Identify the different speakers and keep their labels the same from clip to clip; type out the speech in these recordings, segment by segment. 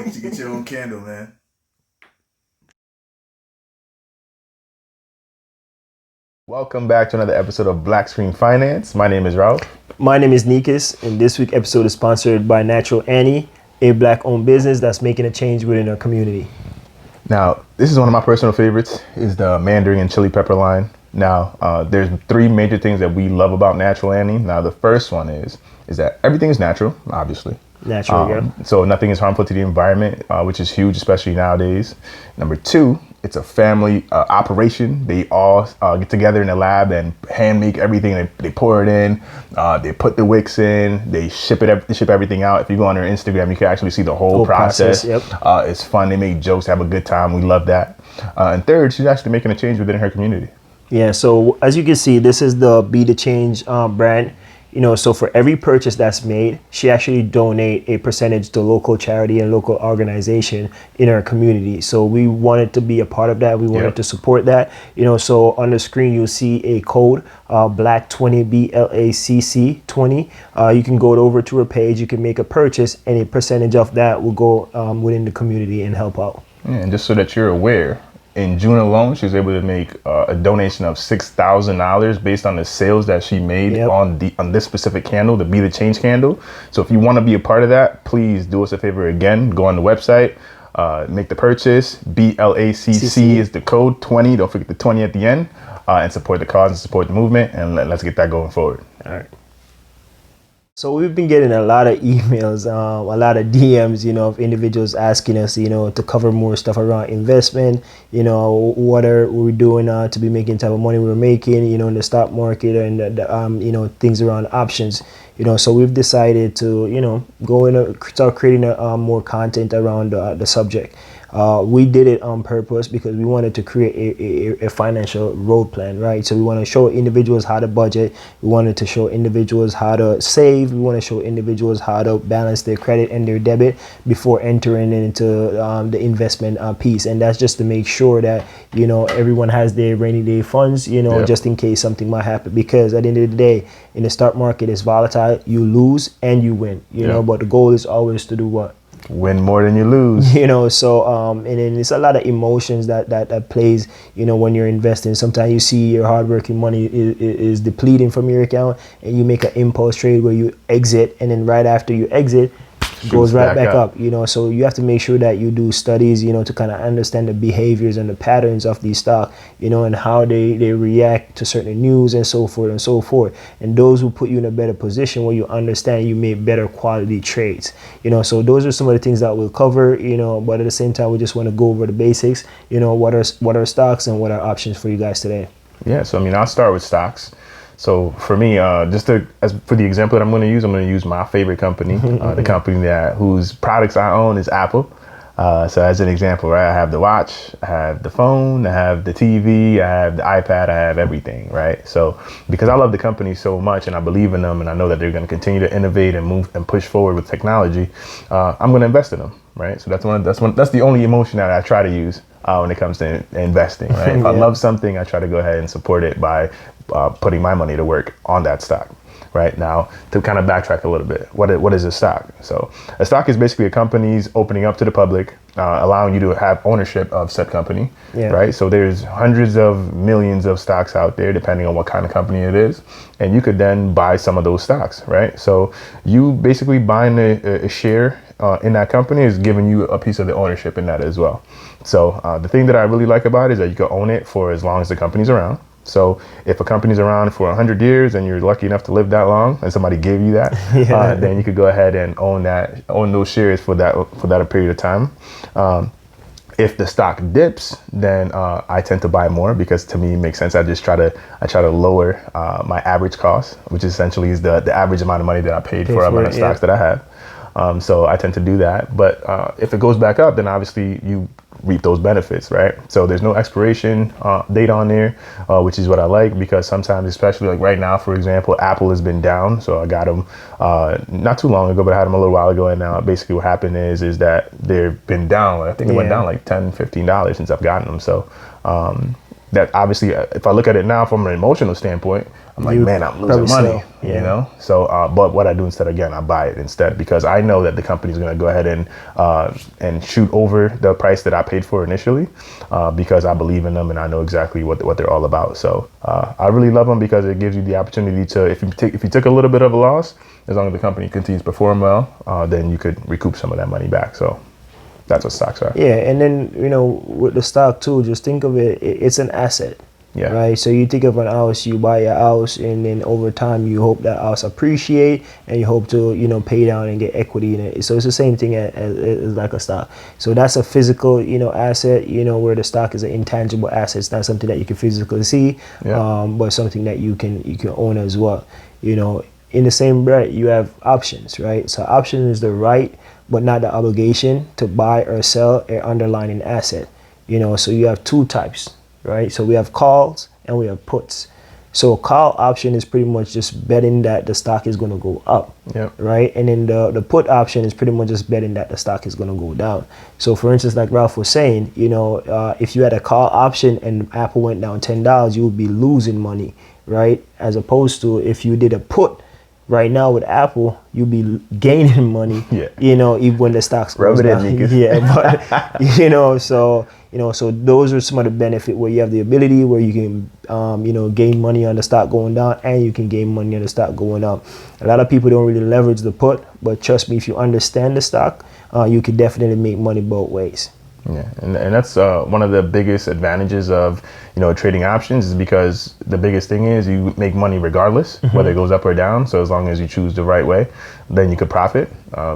Speaker 1: You should get your own candle, man. Welcome back to another episode of Black Screen Finance. My name is Ralph.
Speaker 2: My name is Nikas, and this week's episode is sponsored by Natural Annie, a Black-owned business that's making a change within our community.
Speaker 1: Now, this is one of my personal favorites, is the Mandarin and Chili Pepper line. Now, there's three major things that we love about Natural Annie. Now, the first one is that everything is natural, obviously.
Speaker 2: Natural, yeah.
Speaker 1: So nothing is harmful to the environment, which is huge, especially nowadays. Number two, it's a family operation. They all get together in the lab and hand make everything. They pour it in, they put the wicks in, they ship everything out. If you go on their Instagram, you can actually see the whole process.
Speaker 2: Yep.
Speaker 1: It's fun. They make jokes, have a good time. We love that. And third, she's actually making a change within her community.
Speaker 2: Yeah, so as you can see, this is the Be The Change brand. You know, so for every purchase that's made, she actually donate a percentage to local charity and local organization in our community. So we wanted to be a part of that. We wanted to support that. You know, so on the screen, you'll see a code, Blacc20, BLACC 20. You can go over to her page, you can make a purchase, and a percentage of that will go within the community and help out.
Speaker 1: Yeah, and just so that you're aware, in June alone, she was able to make a donation of $6,000 based on the sales that she made on this specific candle, the Be The Change candle. So if you want to be a part of that, please do us a favor again. Go on the website, make the purchase. BLACC is the code 20. Don't forget the 20 at the end, and support the cause and support the movement. And let's get that going forward.
Speaker 2: All right. So we've been getting a lot of emails, a lot of DMs, you know, of individuals asking us, you know, to cover more stuff around investment, you know, what are we doing to be making the type of money we're making, you know, in the stock market and, you know, things around options, you know. So we've decided to, you know, go in and start creating more content around the subject. We did it on purpose because we wanted to create a financial road plan, right? So we want to show individuals how to budget. We wanted to show individuals how to save. We want to show individuals how to balance their credit and their debit before entering into the investment piece. And that's just to make sure that, you know, everyone has their rainy day funds, you know, just in case something might happen. Because at the end of the day, in the stock market, it's volatile. You lose and you win, you know, but the goal is always to do what?
Speaker 1: Win more than you lose.
Speaker 2: You know, so and then it's a lot of emotions that plays, you know, when you're investing. Sometimes you see your hardworking money is depleting from your account, and you make an impulse trade where you exit, and then right after you exit, goes right back up, you know. So you have to make sure that you do studies, you know, to kind of understand the behaviors and the patterns of these stocks, you know, and how they react to certain news and so forth and so forth. And those will put you in a better position where you understand you make better quality trades, you know. So those are some of the things that we'll cover, you know, but at the same time, we just want to go over the basics, you know, what are stocks and what are options for you guys today.
Speaker 1: Yeah, so I mean, I'll start with stocks. So for me, for the example that I'm going to use my favorite company, the company whose products I own is Apple. So as an example, right, I have the watch, I have the phone, I have the TV, I have the iPad, I have everything, right? So because I love the company so much and I believe in them and I know that they're going to continue to innovate and move and push forward with technology, I'm going to invest in them, right? So that's the only emotion that I try to use when it comes to investing, right? If I love something, I try to go ahead and support it by putting my money to work on that stock. Right now, to kind of backtrack a little bit, what is a stock? So a stock is basically a company's opening up to the public, allowing you to have ownership of said company, right? So there's hundreds of millions of stocks out there, depending on what kind of company it is, and you could then buy some of those stocks, right? So you basically buying a share in that company is giving you a piece of the ownership in that as well. So the thing that I really like about it is that you can own it for as long as the company's around. So if a company's around for 100 years and you're lucky enough to live that long and somebody gave you that, then you could go ahead and own those shares for that period of time. If the stock dips, then I tend to buy more because to me it makes sense. I try to lower my average cost, which essentially is the average amount of money that I paid for amount of stocks that I have. So I tend to do that. But if it goes back up, then obviously you reap those benefits, right? So there's no expiration date on there, which is what I like, because sometimes, especially like right now, for example, Apple has been down. So I got them not too long ago, but I had them a little while ago. And now basically what happened is that they've been down. I think it went down like $10, $15 since I've gotten them. So that obviously, if I look at it now from an emotional standpoint, I'm like, man, I'm losing money, you know? So, but what I do instead, again, I buy it instead, because I know that the company's going to go ahead and shoot over the price that I paid for initially, because I believe in them and I know exactly what they're all about. So I really love them because it gives you the opportunity to, if you took a little bit of a loss, as long as the company continues to perform well, then you could recoup some of that money back. So that's what stocks are.
Speaker 2: Yeah, and then, you know, with the stock too, just think of it, it's an asset. Yeah. Right. So you think of an house, you buy a house, and then over time you hope that house appreciate, and you hope to, you know, pay down and get equity in it. So it's the same thing as like a stock. So that's a physical, you know, asset, you know, where the stock is an intangible asset. It's not something that you can physically see, but something that you can own as well. You know, in the same breath, you have options, right? So option is the right, but not the obligation to buy or sell an underlying asset. You know, so you have two types. Right, so we have calls and we have puts. So a call option is pretty much just betting that the stock is going to go up, right? And then the put option is pretty much just betting that the stock is going to go down. So for instance, like Ralph was saying, you know, if you had a call option and Apple went down $10, you would be losing money, right? As opposed to if you did a put right now with Apple, you'll be gaining money, you know, even when the stocks goes down. But so those are some of the benefit where you have the ability where you can, you know, gain money on the stock going down, and you can gain money on the stock going up. A lot of people don't really leverage the put, but trust me, if you understand the stock, you can definitely make money both ways.
Speaker 1: Yeah, and that's one of the biggest advantages of, you know, trading options, is because the biggest thing is you make money regardless, whether it goes up or down. So as long as you choose the right way, then you could profit.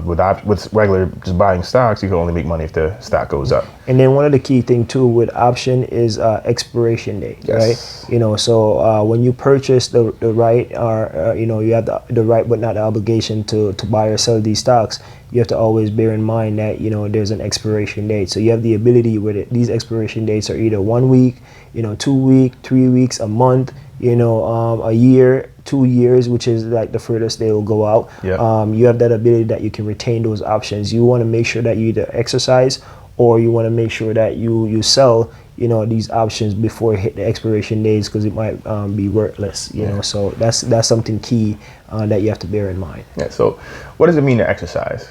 Speaker 1: With regular just buying stocks, you can only make money if the stock goes up.
Speaker 2: And then one of the key thing too with option is expiration date, right? You know, so when you purchase the right, or you know, you have the right but not the obligation to buy or sell these stocks, you have to always bear in mind that, you know, there's an expiration date. So you have the ability with it. These expiration dates are either 1 week, you know, 2 weeks, 3 weeks, a month, you know, a year, 2 years, which is like the furthest they will go out. You have that ability that you can retain those options. You want to make sure that you either exercise, or you want to make sure that you sell, you know, these options before it hit the expiration dates, because it might be worthless, you know. So that's something key that you have to bear in mind.
Speaker 1: Yeah. So what does it mean to exercise?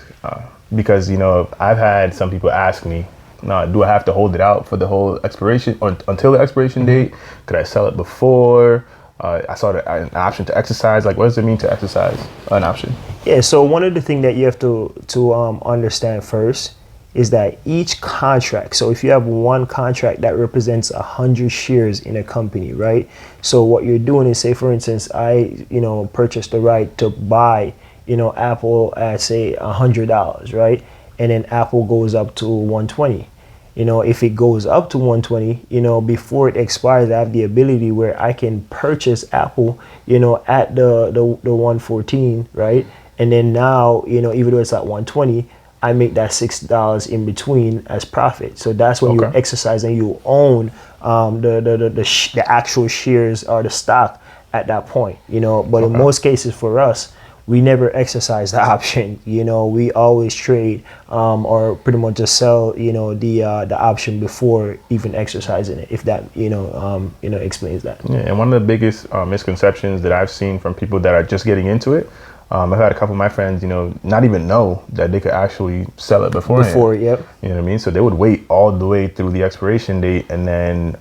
Speaker 1: Because, you know, I've had some people ask me, do I have to hold it out for the whole expiration or until the expiration date? Could I sell it before? I saw an option to exercise. Like, what does it mean to exercise an option?
Speaker 2: Yeah. So one of the things that you have to understand first is that each contract, so if you have one contract that represents 100 shares in a company, right? So what you're doing is, say for instance, I, you know, purchased the right to buy, you know, Apple at say $100, right? And then Apple goes up to 120. You know, if it goes up to 120, you know, before it expires, I have the ability where I can purchase Apple, you know, at the 114, right? And then now, you know, even though it's at 120, I make that $6 in between as profit. So that's when you exercise and you own the actual shares or the stock at that point, you know. But in most cases for us, we never exercise the option. You know, we always trade or pretty much just sell, you know, the option before even exercising it, if that, you know, explains that.
Speaker 1: Yeah, and one of the biggest misconceptions that I've seen from people that are just getting into it, I've had a couple of my friends, you know, not even know that they could actually sell it beforehand. You know what I mean? So they would wait all the way through the expiration date and then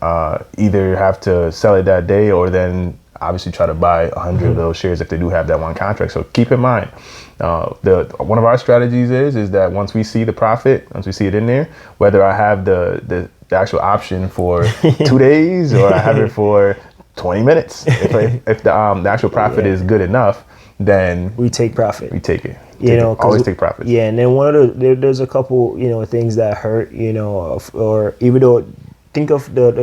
Speaker 1: either have to sell it that day, or then obviously try to buy 100 of those shares if they do have that one contract. So keep in mind, one of our strategies is that once we see the profit, once we see it in there, whether I have the actual option for 2 days or I have it for 20 minutes, if the actual profit is good enough, then
Speaker 2: we take profit.
Speaker 1: We take it.
Speaker 2: You know,
Speaker 1: always take profits.
Speaker 2: Yeah, and then one of there's a couple, you know, things that hurt, you know, or even though, think of the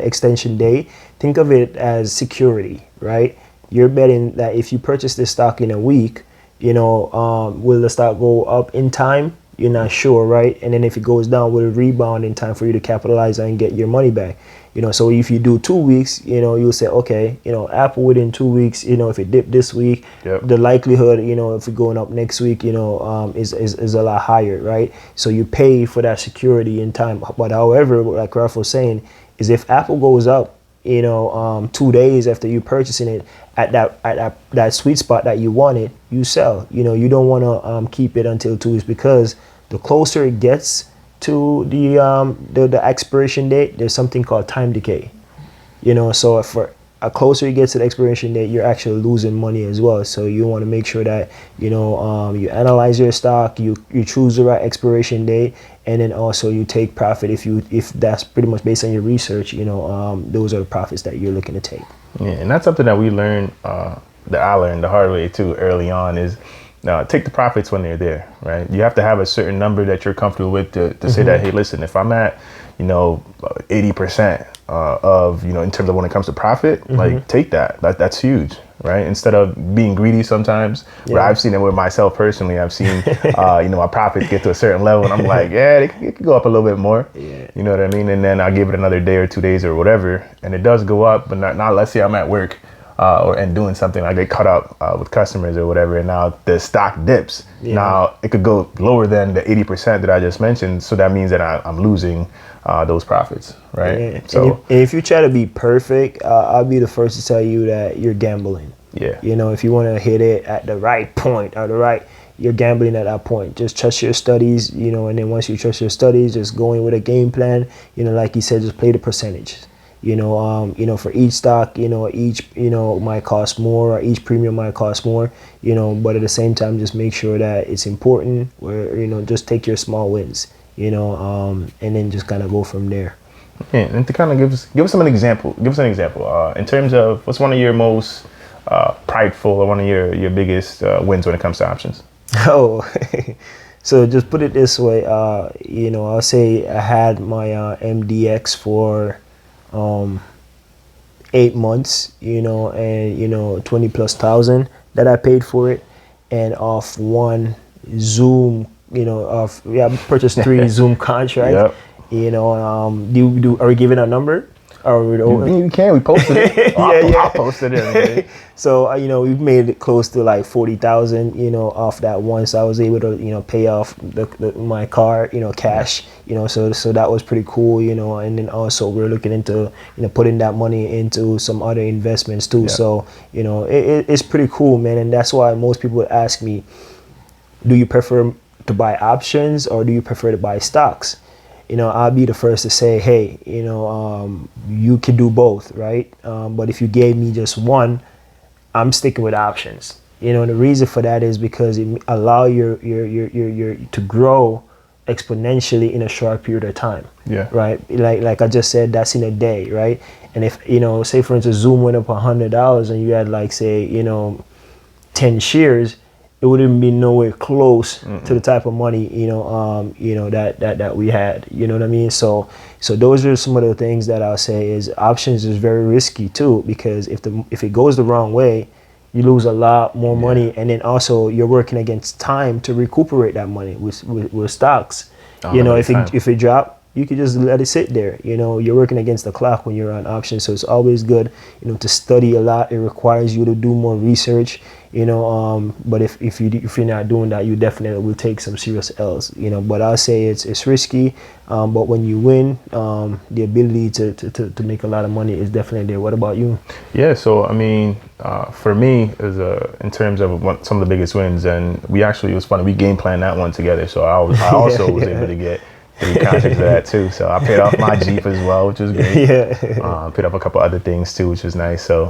Speaker 2: extension date. Think of it as security, right? You're betting that if you purchase this stock in a week, you know, will the stock go up in time? You're not sure, right? And then if it goes down, will it rebound in time for you to capitalize and get your money back? So if you do 2 weeks, you'll say, okay, Apple within 2 weeks, if it dipped this week,
Speaker 1: Yep.
Speaker 2: the likelihood, if it's going up next week, is a lot higher, right? So you pay for that security in time. But however, like Ralph was saying, is if Apple goes up, 2 days after you purchasing it at that sweet spot that you wanted, you sell. You don't want to keep it until 2 weeks, because the closer it gets to the expiration date, there's something called time decay. So if for a closer you get to the expiration date, you're actually losing money as well. So you want to make sure that you analyze your stock, you choose the right expiration date, and then also you take profit if that's pretty much based on your research. Those are the profits that you're looking to take.
Speaker 1: Yeah, and that's something that we learned, that I learned the hard way too early on, is take the profits when they're there, right? You have to have a certain number that you're comfortable with to say that, hey, listen, if I'm at 80% of in terms of when it comes to profit, like take that's huge, right? Instead of being greedy sometimes. Where I've seen it with myself personally, I've seen my profits get to a certain level and I'm like, yeah, it could go up a little bit more. You know what I mean? And then I give it another day or 2 days or whatever, and it does go up, but not let's say I'm at work and doing something, I get caught up with customers or whatever, and now the stock dips. Now it could go lower than the 80% that I just mentioned, so that means that I'm losing those profits, right? So
Speaker 2: and if you try to be perfect, I'll be the first to tell you that you're gambling. If you want to hit it at the right point or you're gambling at that point. Just trust your studies, and then once you trust your studies, just go in with a game plan. Like you said, just play the percentage. For each stock, each might cost more, or each premium might cost more, but at the same time, just make sure that it's important, where, just take your small wins, and then just kind of go from there.
Speaker 1: Yeah, and to kind of give us an example, in terms of what's one of your most prideful or one of your biggest wins when it comes to options.
Speaker 2: Oh, so just put it this way, I'll say I had my MDX for 8 months, and 20,000+ that I paid for it, and off one Zoom, I purchased 3 Zoom contracts. Are we giving a number?
Speaker 1: You can. We posted it. I'll post it.
Speaker 2: So we've made it close to like 40,000, off that one. So I was able to, pay off my car, cash, So that was pretty cool, And then also we're looking into, putting that money into some other investments too. So it's pretty cool, man. And that's why most people ask me, do you prefer to buy options or do you prefer to buy stocks? I'll be the first to say, hey, you can do both, right? But if you gave me just one, I'm sticking with options. And the reason for that is because it allow your to grow exponentially in a short period of time. Right. Like I just said, that's in a day, right? And if say for instance, Zoom went up $100 and you had like say 10 shares, it wouldn't be nowhere close to the type of money that we had. You know what I mean? So those are some of the things that I'll say is options is very risky too, because if it goes the wrong way, you lose a lot more money, and then also you're working against time to recuperate that money with stocks. If it drop, you could just let it sit there. You're working against the clock when you're on options, so it's always good to study a lot. It requires you to do more research. But if you're not doing that, you definitely will take some serious L's. But I'll say it's risky. But when you win, the ability to make a lot of money is definitely there. What about you?
Speaker 1: Yeah, so I mean, for me, is in terms of some of the biggest wins, and it was funny. We game planned that one together. So I also was able to get 3 contracts of that too. So I paid off my Jeep as well, which was great. Paid off a couple other things too, which was nice. So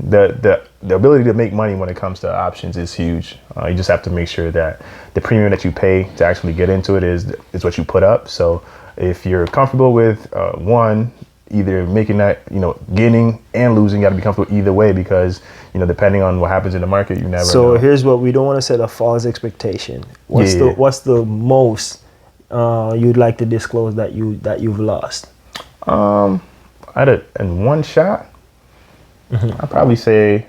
Speaker 1: the ability to make money when it comes to options is huge. You just have to make sure that the premium that you pay to actually get into it is what you put up. So if you're comfortable with one, either making that, gaining and losing, you got to be comfortable either way, because depending on what happens in the market, you never know.
Speaker 2: So here's what we don't want to set a false expectation. What's the most you'd like to disclose that you've lost?
Speaker 1: In one shot, I'd probably say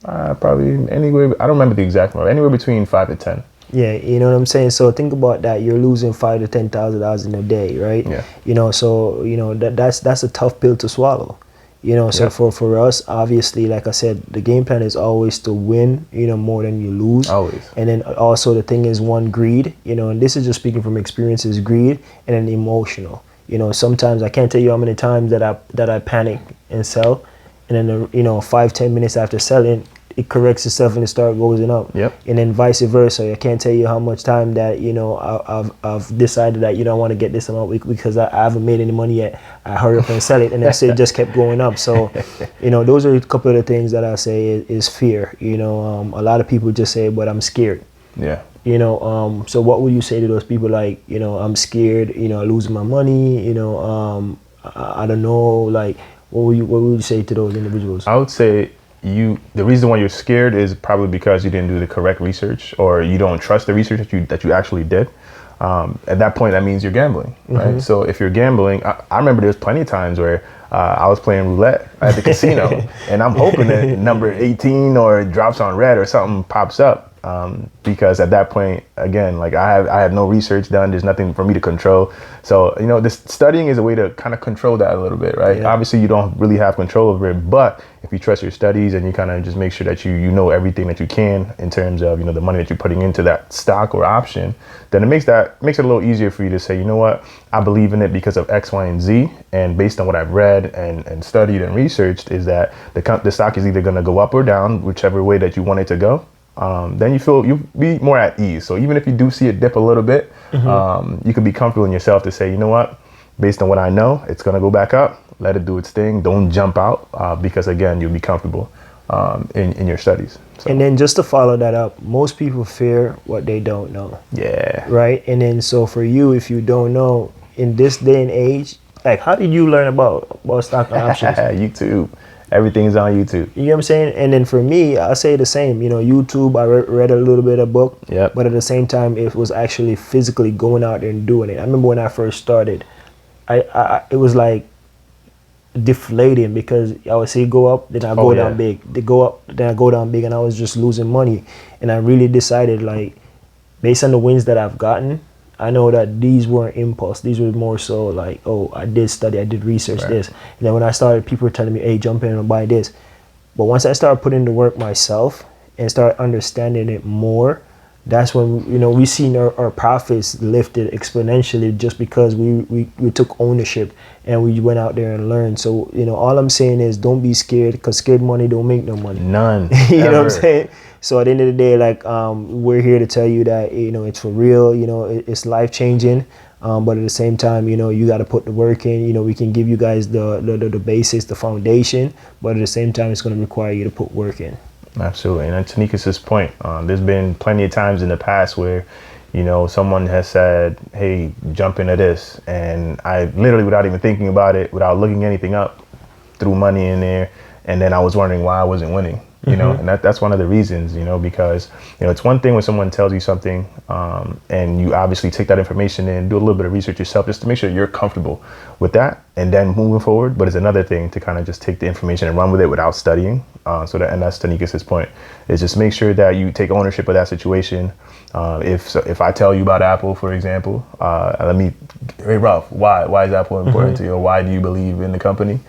Speaker 1: probably anywhere. I don't remember the exact number. Anywhere between 5 to 10.
Speaker 2: Yeah, you know what I'm saying. So think about that. You're losing $5,000 to $10,000 in a day, right?
Speaker 1: Yeah.
Speaker 2: You know, so you know that's a tough pill to swallow. You know, so
Speaker 1: Yeah.
Speaker 2: for us, obviously, like I said, the game plan is always to win. You know, more than you lose.
Speaker 1: Always.
Speaker 2: And then also the thing is one, greed. You know, and this is just speaking from experience, is greed, and then emotional. You know, sometimes I can't tell you how many times that I panic and sell, and then you know 5-10 minutes after selling, it corrects itself and it start going up.
Speaker 1: Yep.
Speaker 2: And then vice versa. I can't tell you how much time that you know I've decided that you don't want to get this amount because I haven't made any money yet. I hurry up and sell it, and then it just kept going up. So, you know, those are a couple of the things that I say is fear. You know, a lot of people just say, "But I'm scared."
Speaker 1: Yeah.
Speaker 2: You know, so what would you say to those people like, you know, I'm scared, you know, losing my money, you know, I don't know, like, what would you say to those individuals?
Speaker 1: I would say the reason why you're scared is probably because you didn't do the correct research, or you don't trust the research that you actually did. At that point, that means you're gambling, right? So if you're gambling, I remember there's plenty of times where I was playing roulette at the casino, and I'm hoping that number 18 or it drops on red or something pops up. Because at that point, again, like I have no research done. There's nothing for me to control. So, you know, this studying is a way to kind of control that a little bit, right?
Speaker 2: Yeah.
Speaker 1: Obviously, you don't really have control over it, but if you trust your studies and you kind of just make sure that you know everything that you can in terms of, you know, the money that you're putting into that stock or option, then it makes it a little easier for you to say, you know what, I believe in it because of X, Y, and Z. And based on what I've read and studied and researched, is that the stock is either going to go up or down, whichever way that you want it to go. Then you'll be more at ease. So even if you do see it dip a little bit, you could be comfortable in yourself to say, you know what, based on what I know, it's going to go back up. Let it do its thing. Don't jump out because, again, you'll be comfortable in your studies. So.
Speaker 2: And then just to follow that up, most people fear what they don't know.
Speaker 1: Yeah.
Speaker 2: Right? And then so for you, if you don't know, in this day and age, like how did you learn about stock and options?
Speaker 1: YouTube. Everything is on YouTube.
Speaker 2: You know what I'm saying? And then for me, I say the same. You know, YouTube, I read a little bit of book,
Speaker 1: Yep.
Speaker 2: but at the same time, it was actually physically going out there and doing it. I remember when I first started, it was like deflating because I would see it go up, then I go down big. They go up, then I go down big, and I was just losing money. And I really decided, like, based on the wins that I've gotten, I know that these weren't impulse. These were more so like, oh, I did study, I did research this. And then when I started, people were telling me, hey, jump in and buy this. But once I started putting the work myself and start understanding it more, that's when, you know, we seen our profits lifted exponentially just because we took ownership and we went out there and learned. So, you know, all I'm saying is don't be scared, because scared money don't make no money.
Speaker 1: None.
Speaker 2: You know what I'm saying? So at the end of the day, like, we're here to tell you that, you know, it's for real, you know, it's life changing. But at the same time, you know, you got to put the work in. You know, we can give you guys the basics, the foundation, but at the same time, it's going to require you to put work in.
Speaker 1: Absolutely. And to Tanikas's point, there's been plenty of times in the past where, you know, someone has said, hey, jump into this. And I literally, without even thinking about it, without looking anything up, threw money in there. And then I was wondering why I wasn't winning. You know, and that's one of the reasons, you know, because, you know, it's one thing when someone tells you something and you obviously take that information and do a little bit of research yourself just to make sure you're comfortable with that and then moving forward. But it's another thing to kind of just take the information and run with it without studying. And that's Tanikas's point, is just make sure that you take ownership of that situation. If I tell you about Apple, for example, let me, hey, Ralph, why is Apple important to you? Or why do you believe in the company?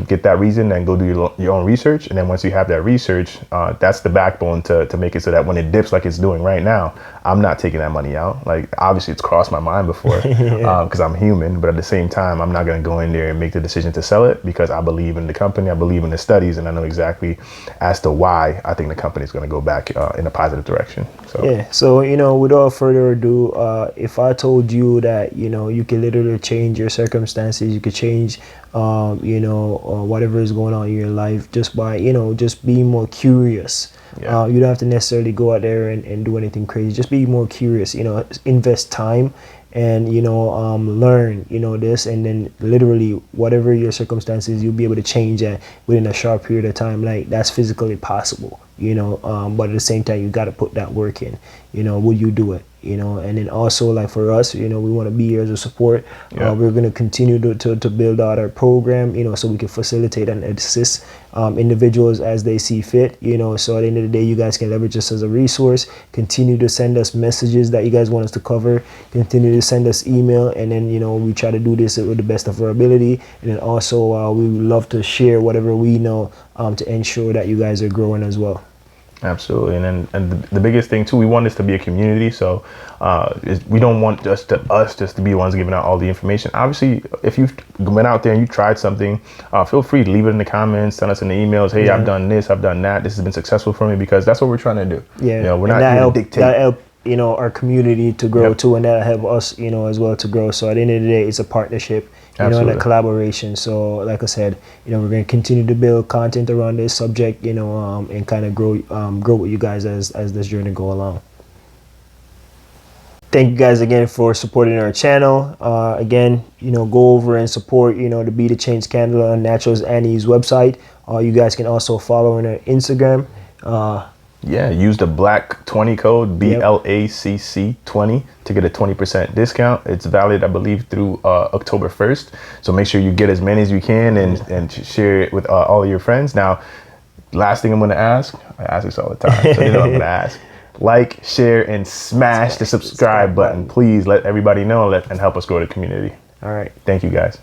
Speaker 1: Get that reason and go do your own research. And then once you have that research, that's the backbone to make it so that when it dips like it's doing right now, I'm not taking that money out. Like, obviously it's crossed my mind before because I'm human, but at the same time, I'm not going to go in there and make the decision to sell it because I believe in the company, I believe in the studies, and I know exactly as to why I think the company is going to go back in a positive direction. So. Yeah.
Speaker 2: So, you know, without further ado, if I told you that, you know, you could literally change your circumstances, you could change, you know, whatever is going on in your life just by, you know, just being more curious.
Speaker 1: Yeah.
Speaker 2: You don't have to necessarily go out there and do anything crazy. Just be more curious, you know, invest time and, you know, learn, you know, this, and then literally whatever your circumstances, you'll be able to change that within a short period of time. Like, that's physically possible, you know, but at the same time, you got to put that work in. You know, will you do it? you know. And then also, like for us, you know, we want to be here as a support.
Speaker 1: Yeah.
Speaker 2: We're going to continue to build out our program, you know, so we can facilitate and assist individuals as they see fit, you know. So at the end of the day, you guys can leverage us as a resource. Continue to send us messages that you guys want us to cover. Continue to send us email, and then, you know, we try to do this with the best of our ability. And then also, we would love to share whatever we know to ensure that you guys are growing as well.
Speaker 1: Absolutely. And the biggest thing too, we want this to be a community. So we don't want us just to be the ones giving out all the information. Obviously, if you've went out there and you tried something, feel free to leave it in the comments, send us in the emails. Hey, I've done this, I've done that. This has been successful for me, because that's what we're trying to do.
Speaker 2: Yeah.
Speaker 1: You know, we're not here to dictate.
Speaker 2: That help, you know, our community to grow
Speaker 1: Yep.
Speaker 2: too, and that help us, you know, as well to grow. So at the end of the day, it's a partnership, you know, and
Speaker 1: Absolutely.
Speaker 2: a collaboration. So like I said, you know, we're going to continue to build content around this subject, you know, and kind of grow with you guys as this journey go along. Thank you guys again for supporting our channel. Again, you know, go over and support, you know, the Be the Change Candle on Naturals Annie's website. You guys can also follow on her Instagram.
Speaker 1: Yeah, use the Blacc 20 code, BLACC 20, to get a 20% discount. It's valid, I believe, through October 1st. So make sure you get as many as you can and share it with all of your friends. Now, last thing I'm going to ask, I ask this all the time, so you know I'm going to ask. Like, share, and smash the subscribe button. Please let everybody know and help us grow the community.
Speaker 2: All right.
Speaker 1: Thank you, guys.